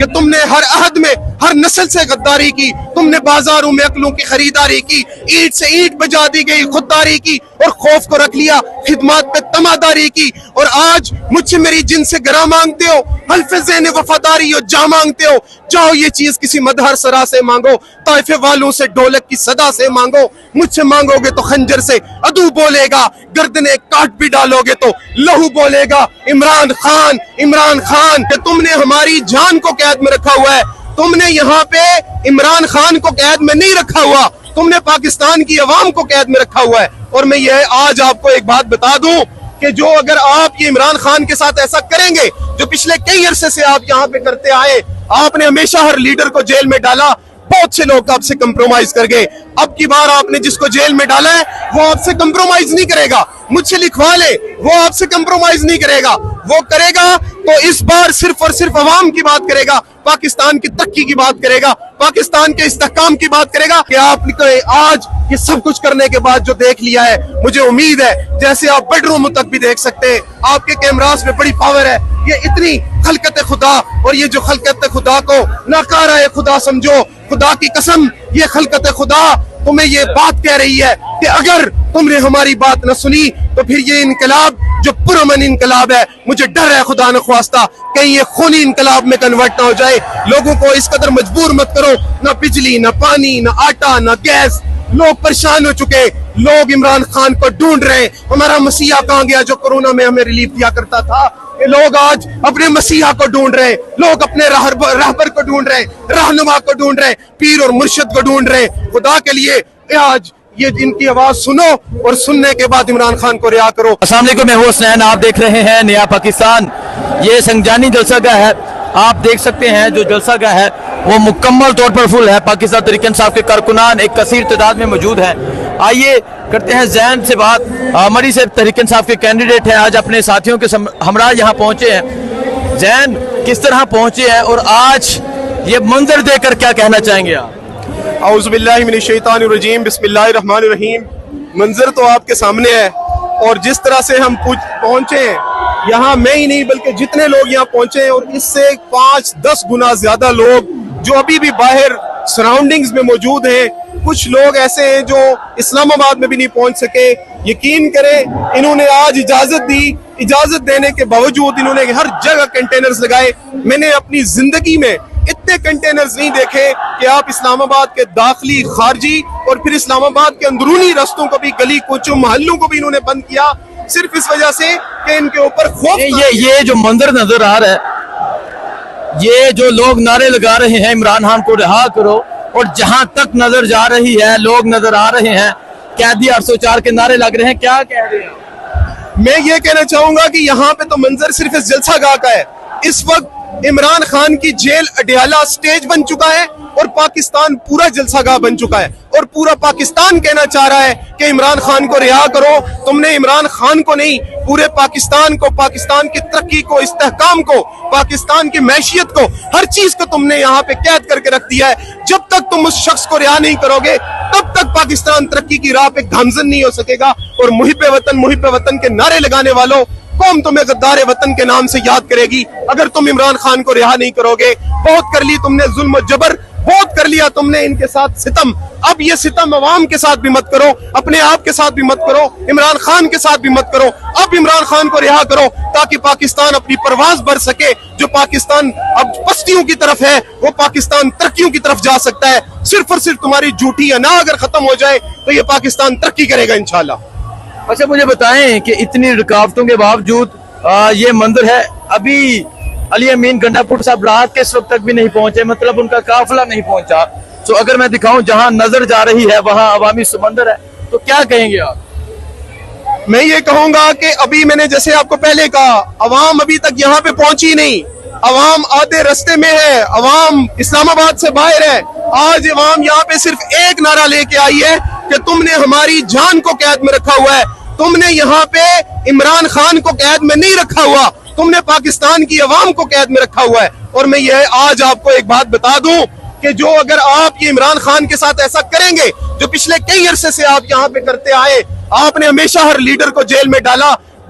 کہ تم نے ہر عہد میں ہر نسل سے غداری کی، تم نے بازاروں میں عقلوں کی خریداری کی، اینٹ سے اینٹ بجا دی گئی خودداری کی، اور خوف کو رکھ لیا خدمات پہ تماداری کی، اور آج مجھ سے میری جن سے گراں مانگتے ہو، حلف ذہن وفاداری اور جا مانگتے ہو، چاہو یہ چیز کسی مدہر سرا سے مانگو، طائفے والوں سے ڈولک کی صدا سے مانگو، مجھ سے مانگو گے تو خنجر سے عدو بولے گا، گردنیں کاٹ بھی ڈالو گے تو لہو بولے گا۔ عمران خان کہ تم نے ہماری جان کو قید میں رکھا ہوا ہے، تم نے یہاں پہ عمران خان کو قید میں نہیں رکھا ہوا، تم نے پاکستان کی عوام کو قید میں رکھا ہوا ہے۔ اور میں یہ آج آپ کو ایک بات بتا دوں کہ جو اگر آپ یہ عمران خان کے ساتھ ایسا کریں گے جو پچھلے کئی عرصے سے آپ یہاں پہ کرتے آئے، آپ نے ہمیشہ ہر لیڈر کو جیل میں ڈالا، بہت سے لوگ آپ سے کمپرومائز کر گئے، اب کی بار آپ نے جس کو جیل میں ڈالا ہے وہ آپ سے کمپرومائز نہیں کرے گا، مجھ سے لکھوا لے، وہ آپ سے کمپرومائز نہیں کرے گا، وہ کرے گا تو اس بار صرف اور صرف عوام کی بات کرے گا، پاکستان کی ترقی کی بات کرے گا، پاکستان کے استحکام کی بات کرے گا۔ کہ آپ نے آج یہ سب کچھ کرنے کے بعد جو دیکھ لیا ہے، مجھے امید ہے جیسے آپ بیڈ روم تک بھی دیکھ سکتے ہیں، آپ کے کیمراز میں بڑی پاور ہے، یہ اتنی خلقت خدا، اور یہ جو خلقت خدا کو ناکارہ خدا سمجھو، خدا کی قسم یہ خلقت خدا تمہیں یہ بات کہہ رہی ہے کہ اگر تم نے ہماری بات نہ سنی تو پھر یہ انقلاب جو پرامن انقلاب ہے، مجھے ڈر ہے خدا نخواستہ کہیں یہ خونی انقلاب میں کنورٹ نہ ہو جائے۔ لوگوں کو اس قدر مجبور مت کرو، نہ بجلی، نہ پانی، نہ آٹا، نہ گیس، لوگ پریشان ہو چکے، لوگ عمران خان کو ڈھونڈ رہے ہیں، ہمارا مسیحا کہاں گیا جو کورونا میں ہمیں ریلیف دیا کرتا تھا، یہ لوگ آج اپنے مسیحا کو ڈھونڈ رہے ہیں، لوگ اپنے راہبر کو ڈھونڈ رہے ہیں، رہنما کو ڈھونڈ رہے ہیں، پیر اور مرشد کو ڈھونڈ رہے ہیں۔ خدا کے لیے آج یہ ان کی آواز سنو اور سننے کے بعد عمران خان کو رہا کرو۔ السلام علیکم، میں ہوں حسنین، آپ دیکھ رہے ہیں نیا پاکستان۔ یہ سنگجانی جلسہ گاہ ہے، آپ دیکھ سکتے ہیں جو جلسہ گاہ ہے وہ مکمل طور پر فل ہے، پاکستان تحریک انصاف کے کارکنان ایک کثیر تعداد میں موجود ہیں۔ آئیے کرتے ہیں زین سے بات، مری سے تحریک انصاف کے کینڈیڈیٹ ہیں، آج اپنے ساتھیوں کے ہمراہ یہاں پہنچے ہیں۔ زین کس طرح پہنچے ہیں اور آج یہ منظر دے کر کیا کہنا چاہیں گے آپ؟ اعوذ باللہ من الشیطان الرجیم، بسم اللہ الرحمن الرحیم۔ منظر تو آپ کے سامنے ہے، اور جس طرح سے ہم پہنچے ہیں یہاں، میں ہی نہیں بلکہ جتنے لوگ یہاں پہنچے ہیں اور اس سے 5-10 گنا زیادہ لوگ جو ابھی بھی باہر سراؤنڈنگز میں موجود ہیں، کچھ لوگ ایسے ہیں جو اسلام آباد میں بھی نہیں پہنچ سکے۔ یقین کریں انہوں نے آج اجازت دی، اجازت دینے کے باوجود انہوں نے ہر جگہ کنٹینرز لگائے۔ میں نے اپنی زندگی میں اتنے کنٹینرز نہیں دیکھے کہ آپ اسلام آباد کے داخلی، خارجی اور پھر اسلام آباد کے اندرونی رستوں کو بھی، گلی کوچوں، محلوں کو بھی انہوں نے بند کیا، صرف اس وجہ سے کہ ان کے اوپر خوف۔ یہ جو منظر نظر آ رہا ہے، یہ جو لوگ نعرے لگا رہے ہیں عمران خان کو رہا کرو، اور جہاں تک نظر جا رہی ہے لوگ نظر آ رہے ہیں قیدی 804 کے نعرے لگ رہے ہیں، کیا کہہ رہے ہیں؟ میں یہ کہنا چاہوں گا کہ یہاں پہ تو منظر صرف اس جلسہ گاہ کا ہے۔ اس وقت عمران خان کی جیل اڈیالہ سٹیج بن چکا ہے اور پاکستان پورا جلسہ گاہ بن چکا ہے، اور پورا پاکستان کہنا چاہ رہا ہے کہ عمران خان کو رہا کرو۔ تم نے عمران خان کو نہیں، پورے پاکستان کو، پاکستان کی ترقی کو، استحکام کو، پاکستان کی معیشت کو، ہر چیز کو تم نے یہاں پہ قید کر کے رکھ دیا ہے۔ جب تک تم اس شخص کو رہا نہیں کرو گے تب تک پاکستان ترقی کی راہ پہ گامزن نہیں ہو سکے گا، اور محب وطن کے نعرے لگانے والوں، قوم تمہیں غدار وطن کے نام سے یاد کرے گی اگر تم عمران خان کو رہا نہیں کرو گے۔ بہت کر لی تم نے ظلم و جبر، بہت کر لیا تم نے ان کے ساتھ ستم، اب یہ ستم عوام کے ساتھ بھی مت کرو، اپنے آپ کے ساتھ بھی مت کرو، عمران خان کے ساتھ بھی مت کرو۔ اب عمران خان کو رہا کرو تاکہ پاکستان اپنی پرواز بھر سکے۔ جو پاکستان اب پستیوں کی طرف ہے وہ پاکستان ترقیوں کی طرف جا سکتا ہے۔ صرف اور صرف تمہاری جھوٹی انا اگر ختم ہو جائے تو یہ پاکستان ترقی کرے گا انشاءاللہ۔ اچھا مجھے بتائیں کہ اتنی رکاوٹوں کے باوجود یہ منظر ہے، ابھی علی امین گنڈا پور صاحب رات کے اس وقت تک بھی نہیں پہنچے، مطلب ان کا قافلہ نہیں پہنچا۔ تو اگر میں دکھاؤں جہاں نظر جا رہی ہے وہاں عوامی سمندر ہے، تو کیا کہیں گے آپ؟ میں یہ کہوں گا کہ ابھی میں نے جیسے آپ کو پہلے کہا، عوام ابھی تک یہاں پہ پہنچی نہیں، عوام آدھے رستے میں ہے، عوام اسلام آباد سے باہر ہے۔ آج عوام یہاں پہ صرف ایک نعرہ لے کے آئی ہے کہ تم نے ہماری جان کو قید میں رکھا ہوا ہے، تم نے یہاں پہ عمران خان کو قید میں نہیں رکھا ہوا، تم نے پاکستان کی عوام کو قید میں رکھا ہوا ہے۔ اور میں یہ آج آپ کو ایک بات بتا دوں کہ جو اگر آپ یہ عمران خان کے ساتھ ایسا کریں گے جو پچھلے کئی عرصے سے آپ یہاں پہ کرتے آئے، آپ نے ہمیشہ ہر لیڈر کو جیل میں ڈالا،